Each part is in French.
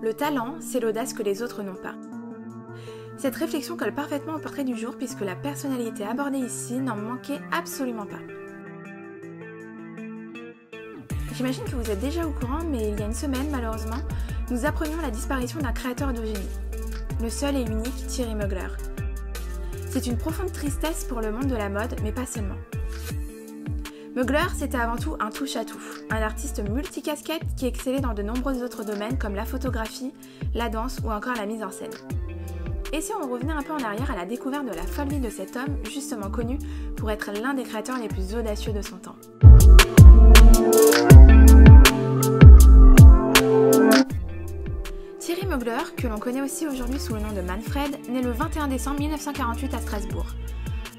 Le talent, c'est l'audace que les autres n'ont pas. Cette réflexion colle parfaitement au portrait du jour puisque la personnalité abordée ici n'en manquait absolument pas. J'imagine que vous êtes déjà au courant, mais il y a une semaine, malheureusement, nous apprenions la disparition d'un créateur de génie, le seul et unique Thierry Mugler. C'est une profonde tristesse pour le monde de la mode, mais pas seulement. Mugler, c'était avant tout un touche-à-tout, un artiste multicasquette qui excellait dans de nombreux autres domaines comme la photographie, la danse ou encore la mise en scène. Et si on revenait un peu en arrière à la découverte de la folle vie de cet homme, justement connu pour être l'un des créateurs les plus audacieux de son temps. Thierry Mugler, que l'on connaît aussi aujourd'hui sous le nom de Manfred, naît le 21 décembre 1948 à Strasbourg.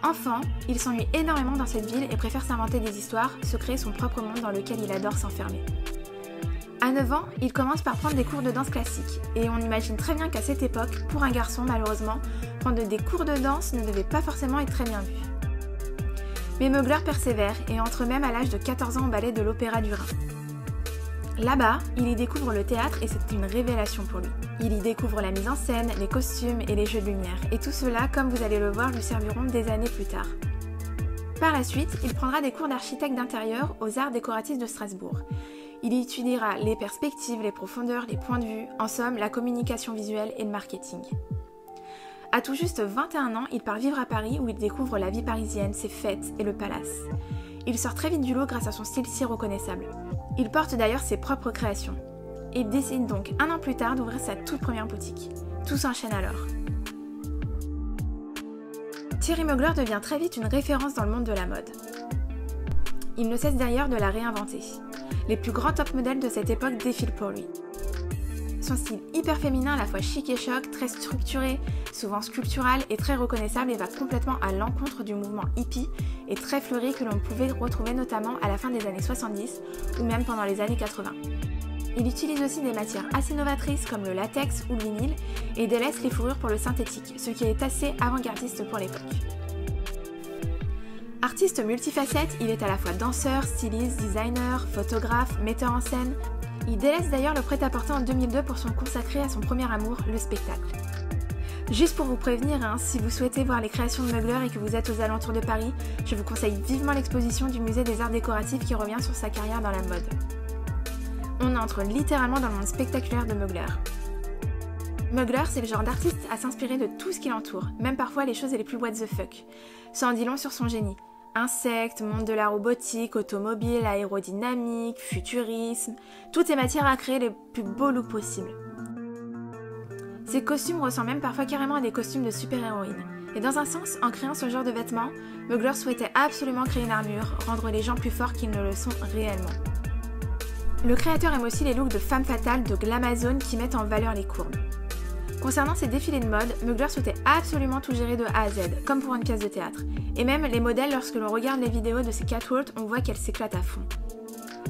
Enfant, il s'ennuie énormément dans cette ville et préfère s'inventer des histoires, se créer son propre monde dans lequel il adore s'enfermer. À 9 ans, il commence par prendre des cours de danse classique, et on imagine très bien qu'à cette époque, pour un garçon malheureusement, prendre des cours de danse ne devait pas forcément être très bien vu. Mais Mugler persévère et entre même à l'âge de 14 ans au ballet de l'Opéra du Rhin. Là-bas, il y découvre le théâtre et c'est une révélation pour lui. Il y découvre la mise en scène, les costumes et les jeux de lumière, et tout cela, comme vous allez le voir, lui serviront des années plus tard. Par la suite, il prendra des cours d'architecte d'intérieur aux Arts décoratifs de Strasbourg. Il y étudiera les perspectives, les profondeurs, les points de vue, en somme, la communication visuelle et le marketing. À tout juste 21 ans, il part vivre à Paris où il découvre la vie parisienne, ses fêtes et le palace. Il sort très vite du lot grâce à son style si reconnaissable. Il porte d'ailleurs ses propres créations. Il décide donc un an plus tard d'ouvrir sa toute première boutique. Tout s'enchaîne alors. Thierry Mugler devient très vite une référence dans le monde de la mode. Il ne cesse d'ailleurs de la réinventer. Les plus grands top modèles de cette époque défilent pour lui. Son style hyper féminin, à la fois chic et choc, très structuré, souvent sculptural et très reconnaissable et va complètement à l'encontre du mouvement hippie et très fleuri que l'on pouvait retrouver notamment à la fin des années 70 ou même pendant les années 80. Il utilise aussi des matières assez novatrices comme le latex ou le vinyle et délaisse les fourrures pour le synthétique, ce qui est assez avant-gardiste pour l'époque. Artiste multifacette, il est à la fois danseur, styliste, designer, photographe, metteur en scène. Il délaisse d'ailleurs le prêt-à-porter en 2002 pour se consacrer à son premier amour, le spectacle. Juste pour vous prévenir, si vous souhaitez voir les créations de Mugler et que vous êtes aux alentours de Paris, je vous conseille vivement l'exposition du musée des arts décoratifs qui revient sur sa carrière dans la mode. On entre littéralement dans le monde spectaculaire de Mugler. Mugler, c'est le genre d'artiste à s'inspirer de tout ce qui l'entoure, même parfois les choses les plus what the fuck. Ça en dit long sur son génie. Insectes, monde de la robotique, automobile, aérodynamique, futurisme, toutes ces matières à créer les plus beaux looks possibles. Ces costumes ressemblent même parfois carrément à des costumes de super-héroïnes. Et dans un sens, en créant ce genre de vêtements, Mugler souhaitait absolument créer une armure, rendre les gens plus forts qu'ils ne le sont réellement. Le créateur aime aussi les looks de femme fatale, de glamazone qui mettent en valeur les courbes. Concernant ses défilés de mode, Mugler souhaitait absolument tout gérer de A à Z, comme pour une pièce de théâtre. Et même les modèles, lorsque l'on regarde les vidéos de ses catwalks, on voit qu'elles s'éclatent à fond.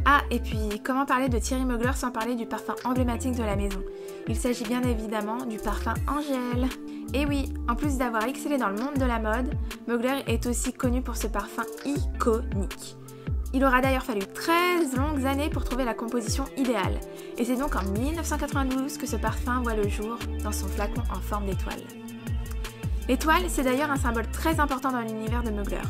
Ah, et puis, comment parler de Thierry Mugler sans parler du parfum emblématique de la maison? Il s'agit bien évidemment du parfum Angèle. Et oui, en plus d'avoir excellé dans le monde de la mode, Mugler est aussi connu pour ce parfum iconique. Il aura d'ailleurs fallu 13 longues années pour trouver la composition idéale. Et c'est donc en 1992 que ce parfum voit le jour dans son flacon en forme d'étoile. L'étoile, c'est d'ailleurs un symbole très important dans l'univers de Mugler.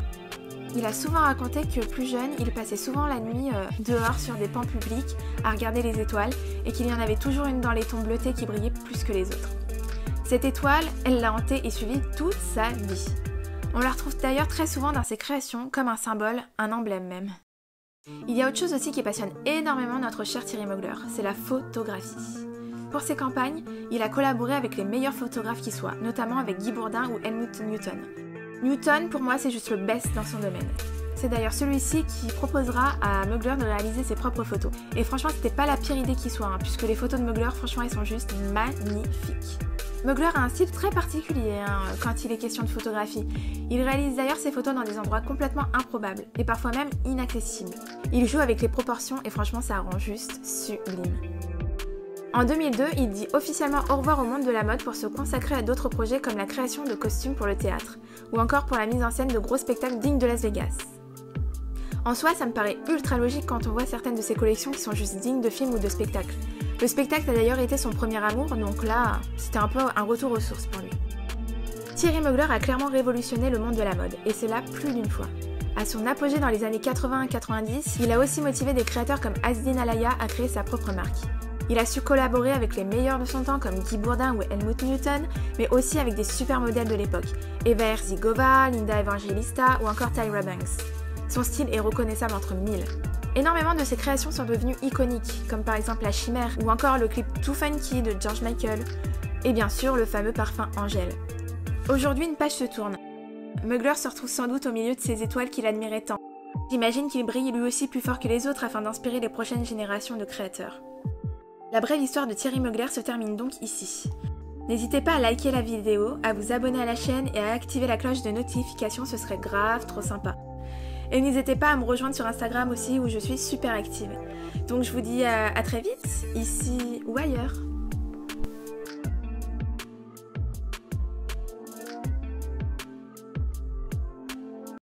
Il a souvent raconté que plus jeune, il passait souvent la nuit dehors sur des pans publics à regarder les étoiles et qu'il y en avait toujours une dans les tons bleutés qui brillaient plus que les autres. Cette étoile, elle l'a hanté et suivi toute sa vie. On la retrouve d'ailleurs très souvent dans ses créations comme un symbole, un emblème même. Il y a autre chose aussi qui passionne énormément notre cher Thierry Mugler, c'est la photographie. Pour ses campagnes, il a collaboré avec les meilleurs photographes qui soient, notamment avec Guy Bourdin ou Helmut Newton. Newton, pour moi, c'est juste le best dans son domaine. C'est d'ailleurs celui-ci qui proposera à Mugler de réaliser ses propres photos. Et franchement, c'était pas la pire idée qui soit, puisque les photos de Mugler, franchement, elles sont juste magnifiques. Mugler a un style très particulier quand il est question de photographie. Il réalise d'ailleurs ses photos dans des endroits complètement improbables, et parfois même inaccessibles. Il joue avec les proportions et franchement, ça rend juste sublime. En 2002, il dit officiellement au revoir au monde de la mode pour se consacrer à d'autres projets comme la création de costumes pour le théâtre, ou encore pour la mise en scène de gros spectacles dignes de Las Vegas. En soi, ça me paraît ultra logique quand on voit certaines de ses collections qui sont juste dignes de films ou de spectacles. Le spectacle a d'ailleurs été son premier amour, donc là, c'était un peu un retour aux sources pour lui. Thierry Mugler a clairement révolutionné le monde de la mode, et cela plus d'une fois. À son apogée dans les années 80-90, il a aussi motivé des créateurs comme Asdin Alaya à créer sa propre marque. Il a su collaborer avec les meilleurs de son temps comme Guy Bourdin ou Helmut Newton, mais aussi avec des super modèles de l'époque, Eva Herzigova, Linda Evangelista ou encore Tyra Banks. Son style est reconnaissable entre mille. Énormément de ses créations sont devenues iconiques, comme par exemple la chimère ou encore le clip Too Funky de George Michael, et bien sûr le fameux parfum Angèle. Aujourd'hui, une page se tourne. Mugler se retrouve sans doute au milieu de ces étoiles qu'il admirait tant. J'imagine qu'il brille lui aussi plus fort que les autres afin d'inspirer les prochaines générations de créateurs. La brève histoire de Thierry Mugler se termine donc ici. N'hésitez pas à liker la vidéo, à vous abonner à la chaîne et à activer la cloche de notification, ce serait grave trop sympa. Et n'hésitez pas à me rejoindre sur Instagram aussi où je suis super active. Donc je vous dis à très vite, ici ou ailleurs.